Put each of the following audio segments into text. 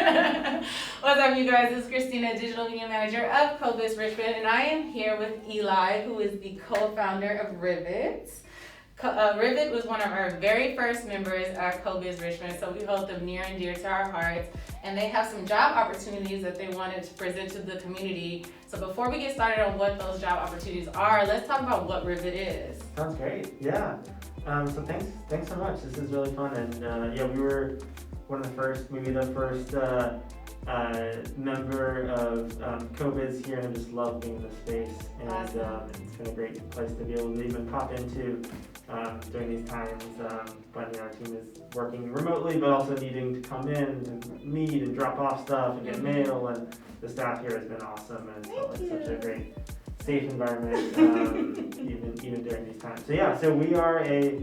What's up, you guys? It's Christina, Digital Media Manager of CoBiz Richmond, and I am here with Eli, who is the co-founder of Rivet. Rivet was one of our very first members at CoBiz Richmond, so we hold them near and dear to our hearts, and they have some job opportunities that they wanted to present to the community. So before we get started on what those job opportunities are, let's talk about what Rivet is. Sounds great. Yeah. So thanks so much. This is really fun, and we were one of the first, maybe the first member of CoBiz here, and I just love being in the space. And Awesome. it's been a great place to be able to even pop into during these times when our team is working remotely, but also needing to come in and meet and drop off stuff and get mail. And the staff here has been awesome, and it's felt like such a great, safe environment even during these times. So we are a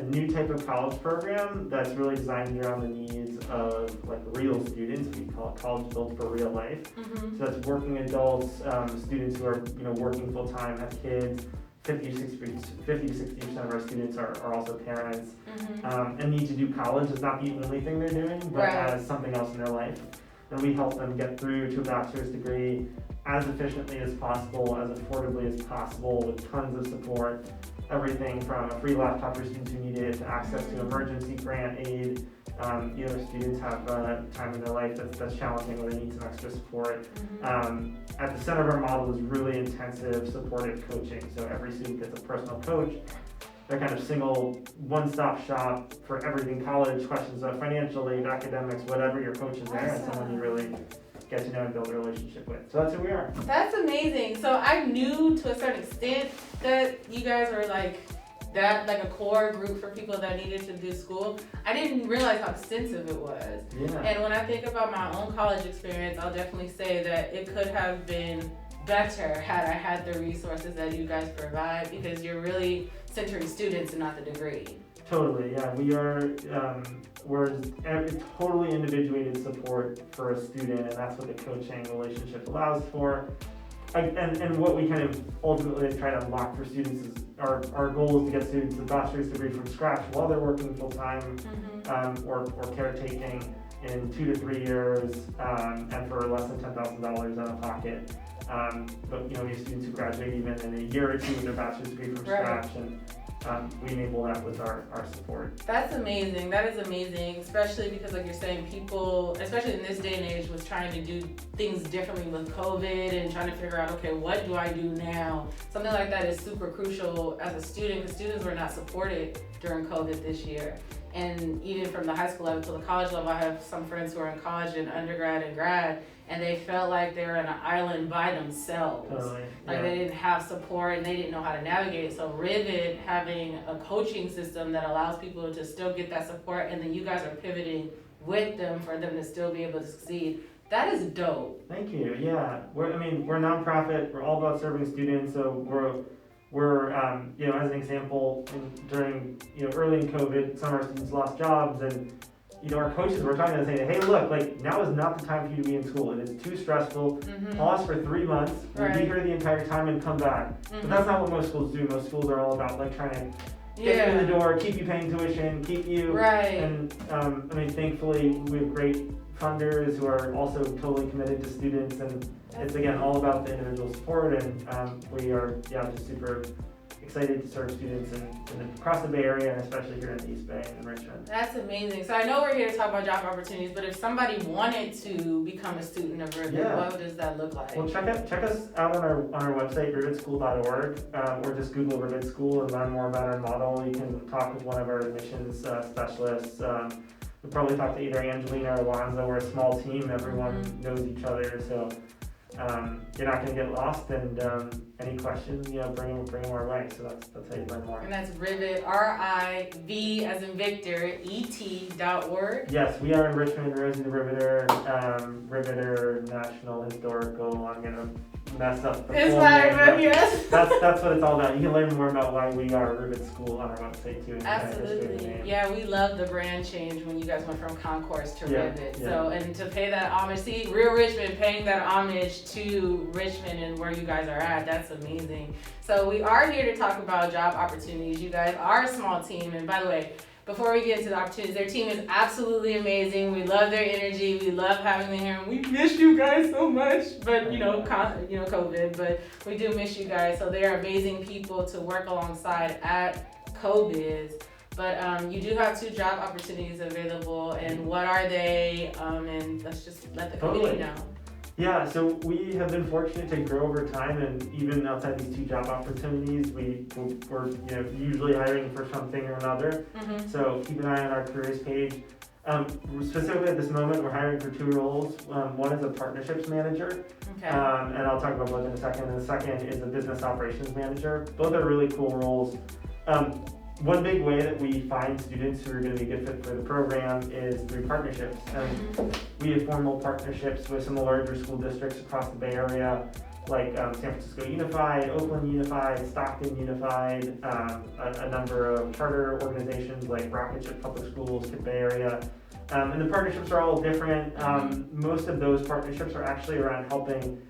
new type of college program that's really designed around the needs of like real students. We call it College Built for Real Life. Mm-hmm. So that's working adults, students who are working full time, have kids. 50 to 60% of our students are also parents, and need to do college as not the only thing they're doing, but as something else in their life. And we help them get through to a bachelor's degree as efficiently as possible, as affordably as possible, with tons of support. Everything from a free laptop for students who need it to access to emergency grant aid. Students have time in their life that's challenging where they need some extra support. At the center of our model is really intensive supportive coaching. So every student gets a personal coach. They're kind of single one-stop shop for everything college, questions of financial aid, academics, whatever your coach is there, and someone you really get to know and build a relationship with. So that's who we are. That's amazing. So I knew to a certain extent that you guys were like a core group for people that needed to do school. I didn't realize how extensive it was. Yeah. And when I think about my own college experience, I'll definitely say that it could have been better had I had the resources that you guys provide, because you're really centering students and not the degree. Totally, yeah. We're totally individuated support for a student, and that's what the coaching relationship allows for. And what we kind of ultimately try to unlock for students is our goal is to get students a bachelor's degree from scratch while they're working full time, or caretaking in 2 to 3 years, and for less than $10,000 out of pocket. But we have students who graduate even in a year or two with their bachelor's degree from scratch, and we enable that with our support. That's amazing. That is amazing, especially because, like you're saying, people, especially in this day and age, was trying to do things differently with COVID and trying to figure out, okay, what do I do now? Something like that is super crucial as a student, because students were not supported during COVID this year. And even from the high school level to the college level, I have some friends who are in college and undergrad and grad, and they felt like they were on an island by themselves. Totally. Like they didn't have support and they didn't know how to navigate. So Rivet having a coaching system that allows people to still get that support, and then you guys are pivoting with them for them to still be able to succeed. That is dope. Thank you. Yeah, we're a nonprofit. We're all about serving students. So we're as an example, during early in COVID, some of our students lost jobs, and our coaches were trying to say, hey, look, like now is not the time for you to be in school. It is too stressful. Pause for 3 months. We'll be here the entire time and come back. But that's not what most schools do. Most schools are all about like trying to get you in the door, keep you paying tuition, keep you. And thankfully we have great funders who are also totally committed to students, and it's again all about the individual support, and we are just super excited to serve students across the Bay Area, and especially here in the East Bay and in Richmond. That's amazing. So I know we're here to talk about job opportunities, but if somebody wanted to become a student of Rivet, what does that look like? Well, check us out on our website, rivetschool.org, or just Google Rivet School and learn more about our model. You can talk with one of our admissions specialists. We'll probably talk to either Angelina or Alonzo. We're a small team. Everyone knows each other, so you're not going to get lost, and any questions, bring them our way. So that's how you learn more. And that's Rivet, RIV as in Victor, ET.org. Yes, we are in Richmond, Rosie the Riveter, Riveter National Historical. I'm going to mess up the full name, yes. That's what it's all about. You can learn more about why we are Rivet School on our website too. Absolutely. Yeah, we love the brand change when you guys went from Concourse to Rivet. So, and to pay that homage, see, real Richmond paying that homage to Richmond and where you guys are at, that's amazing. So we are here to talk about job opportunities. You guys are a small team, and by the way, before we get into the opportunities, their team is absolutely amazing. We love their energy. We love having them here. And we miss you guys so much. But COVID. But we do miss you guys. So they are amazing people to work alongside at CoBiz. But you do have 2 job opportunities available. And what are they? And let's just let the community know. Yeah, so we have been fortunate to grow over time, and even outside these 2 job opportunities, we're usually hiring for something or another. Mm-hmm. So keep an eye on our careers page. Specifically at this moment, we're hiring for 2 roles. One is a partnerships manager, okay. And I'll talk about both in a second. And the second is a business operations manager. Both are really cool roles. One big way that we find students who are going to be a good fit for the program is through partnerships. We have formal partnerships with some of the larger school districts across the Bay Area, like San Francisco Unified, Oakland Unified, Stockton Unified, a number of charter organizations like Rocketship Public Schools, Kid Bay Area. And the partnerships are all different. Most of those partnerships are actually around helping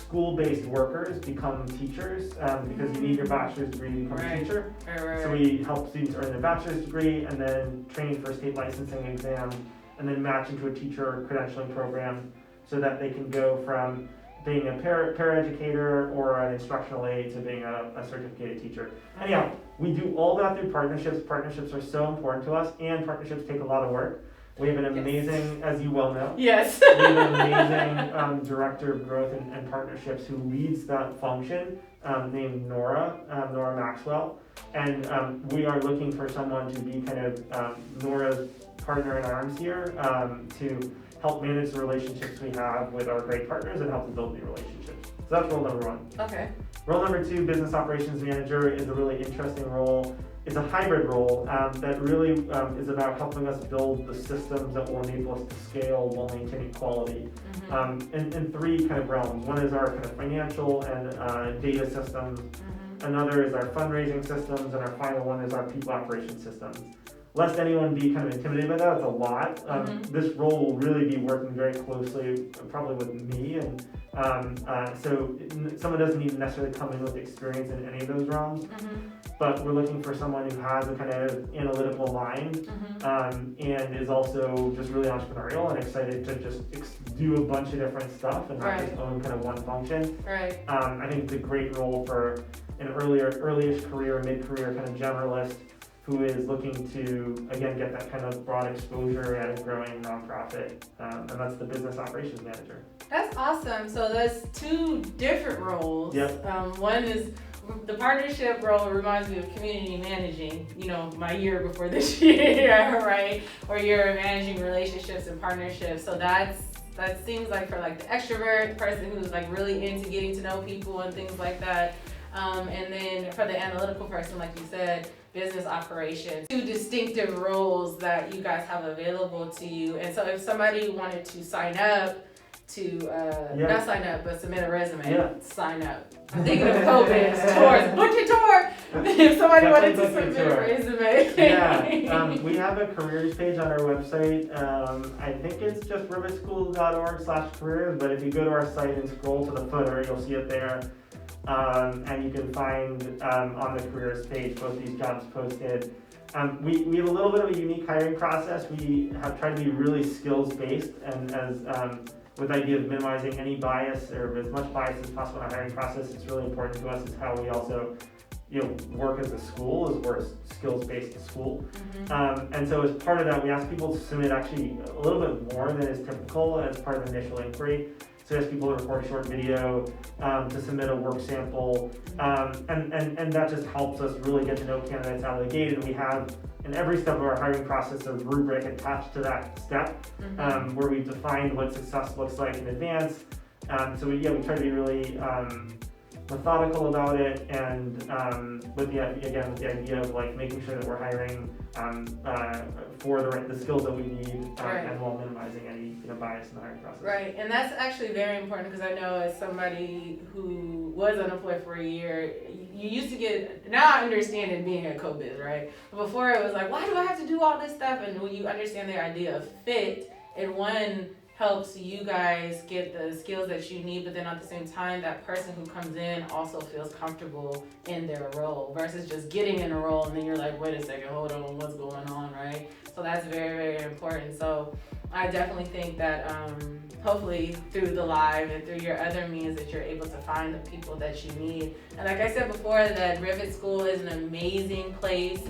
school-based workers become teachers because you need your bachelor's degree to become a teacher. Right. So we help students earn their bachelor's degree and then train for a state licensing exam and then match into a teacher credentialing program so that they can go from being a paraeducator or an instructional aide to being a certificated teacher. Anyhow, we do all that through partnerships. Partnerships are so important to us, and partnerships take a lot of work. We have an amazing, as you well know, we have an amazing director of growth and partnerships who leads that function, named Nora Maxwell. And we are looking for someone to be kind of Nora's partner in arms here to help manage the relationships we have with our great partners and help to build new relationships. So that's role number 1. Okay. Role number 2, business operations manager, is a really interesting role. It's a hybrid role that really is about helping us build the systems that will enable us to scale while maintaining quality in 3 kind of realms. One is our kind of financial and data systems. Another is our fundraising systems, and our final one is our people operations systems. Lest anyone be kind of intimidated by that, it's a lot. This role will really be working very closely, probably with me, and so someone doesn't need to necessarily come in with experience in any of those realms. But we're looking for someone who has a kind of analytical mind and is also just really entrepreneurial and excited to just do a bunch of different stuff and not just own kind of one function. Right. I think it's a great role for an early-ish career, mid-career kind of generalist who is looking to, again, get that kind of broad exposure at a growing nonprofit, and that's the business operations manager. That's awesome. So that's 2 different roles. Yep. One is the partnership role reminds me of community managing, my year before this year, right? Or you're managing relationships and partnerships. So that seems like for like the extrovert person who's like really into getting to know people and things like that. And then for the analytical person, like you said, business operations. 2 distinctive roles that you guys have available to you. And so if somebody wanted to sign up to, not sign up, but submit a resume, sign up. I'm thinking of CoBiz, tours, book your tour. If somebody wanted to submit a resume. We have a careers page on our website. I think it's just rivetschool.org/careers, but if you go to our site and scroll to the footer, you'll see it there. And you can find on the careers page both these jobs posted. We have a little bit of a unique hiring process. We have tried to be really skills-based, and as with the idea of minimizing any bias or as much bias as possible in our hiring process, it's really important to us is how we also work as a school, as we're a skills-based school. And so as part of that, we ask people to submit actually a little bit more than is typical as part of the initial inquiry. So we ask people to record a short video, to submit a work sample, and that just helps us really get to know candidates out of the gate. And we have, in every step of our hiring process, a rubric attached to that step, where we've defined what success looks like in advance. So we try to be really methodical about it, and with the idea of like making sure that we're hiring for the skills that we need, and while minimizing any bias in the hiring process. Right, and that's actually very important because I know as somebody who was unemployed for a year, you used to get, now I understand it being at CoBiz, right? But before it was like, why do I have to do all this stuff? And when you understand the idea of fit, and one, helps you guys get the skills that you need, but then at the same time, that person who comes in also feels comfortable in their role versus just getting in a role and then you're like, wait a second, hold on, what's going on, right? So that's very, very important. So I definitely think that hopefully through the live and through your other means that you're able to find the people that you need. And like I said before, that Rivet School is an amazing place.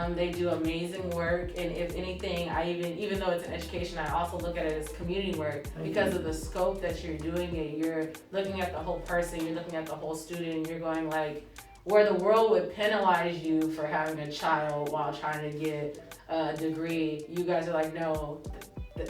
They do amazing work, and if anything, I even though it's an education, I also look at it as community work because of the scope that you're doing it. You're looking at the whole person, you're looking at the whole student, and you're going like, where the world would penalize you for having a child while trying to get a degree, you guys are like, no,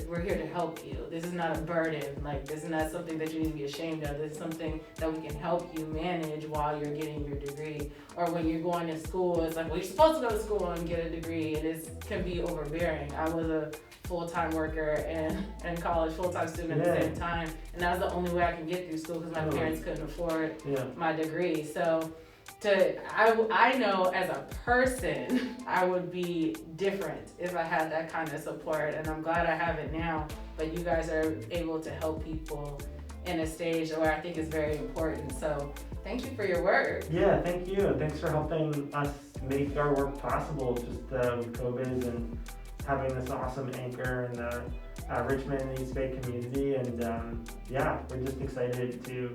we're here to help you. This is not a burden. Like, this is not something that you need to be ashamed of. This is something that we can help you manage while you're getting your degree. Or when you're going to school, it's like, well, you're supposed to go to school and get a degree, and it can be overbearing. I was a full-time worker and college full-time student at the same time, and that was the only way I could get through school because my parents couldn't afford my degree. So I know as a person, I would be different if I had that kind of support, and I'm glad I have it now. But you guys are able to help people in a stage where I think is very important. So thank you for your work. Yeah, thank you. Thanks for helping us make our work possible just with COVID and having this awesome anchor in the Richmond and East Bay community. And we're just excited to.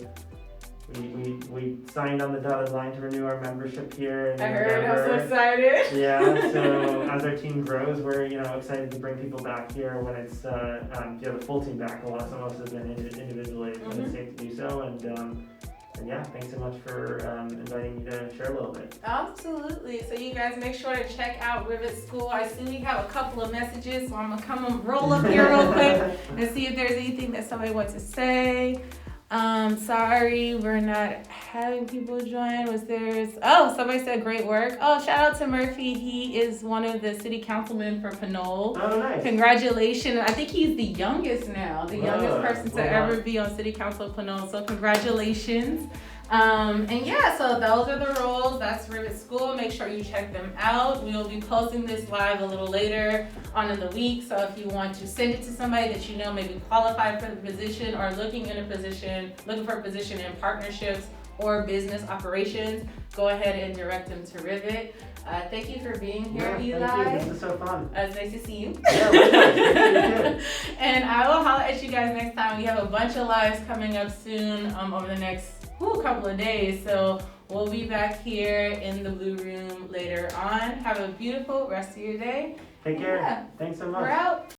We signed on the dotted line to renew our membership here in November. I'm so excited. Yeah, so as our team grows, we're excited to bring people back here when it's you have a full team back. Some of us have been individually, but it's safe to do so. And thanks so much for inviting me to share a little bit. Absolutely. So you guys make sure to check out Rivet School. I see we have a couple of messages, so I'm gonna come and roll up here real quick and see if there's anything that somebody wants to say. Sorry, we're not having people join. Somebody said great work. Oh, shout out to Murphy. He is one of the city councilmen for Pinole. Oh, nice. Congratulations. I think he's the youngest now, youngest person to ever be on city council of Pinole. So congratulations. So those are the roles. That's Rivet School. Make sure you check them out. We will be posting this live a little later on in the week. So if you want to send it to somebody that you know may be qualified for the position or looking for a position in partnerships or business operations, go ahead and direct them to Rivet. Thank you for being here, Eli. Thank you. This is so fun. It's nice to see you. Yeah, likewise. And I will holler at you guys next time. We have a bunch of lives coming up soon over the next couple of days. So we'll be back here in the Blue Room later on. Have a beautiful rest of your day. Take care. Thanks so much. We're out.